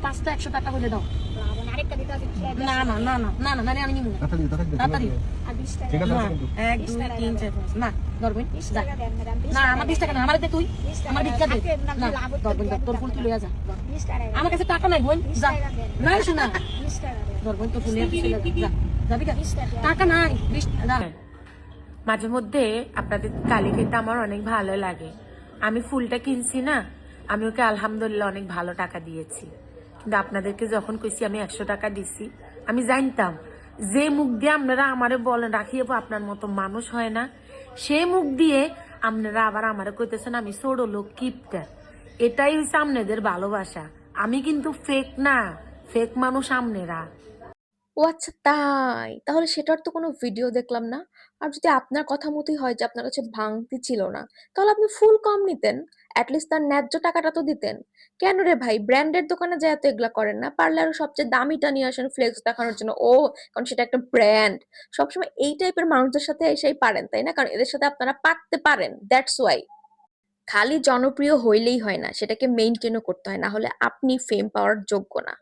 পাঁচটা 100 টাকা হলে দাও। আরেকটা দিতে হবে। না না না না না না মানে আমি নিব না। তাড়াতাড়ি। আর 20 টাকা। ঠিক আছে না, 1 2 3 4 5 না ধরবেন 20 যা। টাকা দেন ম্যাডাম। না আমার 20 টাকা না, আমার দে তুই, 20 টাকা আমার ভিক্ষা দে। থাকেন না, না লাভ হতো ধরবেন দিয়া তোর ফুল তুই লইয়া যা। 20 টাকা। আমার কাছে টাকা নাই বোন, 20 যা। টাকা দেন। না শোনা 20 টাকা দেন। ধরবেন তোর ফুল নিয়ে চলে যা। যাবি না? 20 টাকা। টাকা নাই 20 না। মাঝে মধ্যে আপনাদের কালি খেতে আমার অনেক ভালো লাগে। আমি ফুলটা কিনছি না, আমি ওকে আলহামদুলিল্লাহ অনেক ভালো টাকা দিয়েছি। কিন্তু আপনাদেরকে যখন কইছি আমি 100 টাকা দিছি, আমি জানতাম যে মুখ দিয়ে আপনারা আমারে বলেন রাখিয়ে আপনার মতো মানুষ হয় না, সে মুখ দিয়ে আপনারা আবার আমারে কইতেছেন আমি ছোট লোক কিপটা। এটাই হচ্ছে আপনাদের ভালোবাসা। আমি কিন্তু ফেক না, ফেক মানুষ আপনারা। ও আচ্ছা তাই, তাহলে সেটার তো কোনো ভিডিও দেখলাম না। আর যদি আপনার কথা মতোই হয় যে আপনার কাছে ভাঙতি ছিল না, তাহলে আপনি ফুল কম নিতেন, অ্যাটলিস্ট তার ন্যায্য টাকাটা তো দিতেন। কেন রে ভাই, ব্র্যান্ডের দোকানে যায় এত এগুলা করেন না, পারলে আরো সবচেয়ে দামিটা নিয়ে আসেন ফ্লেক্স দেখানোর জন্য। ও, কারণ সেটা একটা ব্র্যান্ড। সবসময় এই টাইপের মানুষদের সাথে এসেই পারেন, তাই না? কারণ এদের সাথে আপনারা পারতে পারেন, দ্যাটস ওয়াই। খালি জনপ্রিয় হইলেই হয় না, সেটাকে মেইনটেনও করতে হয়, না হলে আপনি ফেম পাওয়ার যোগ্য না।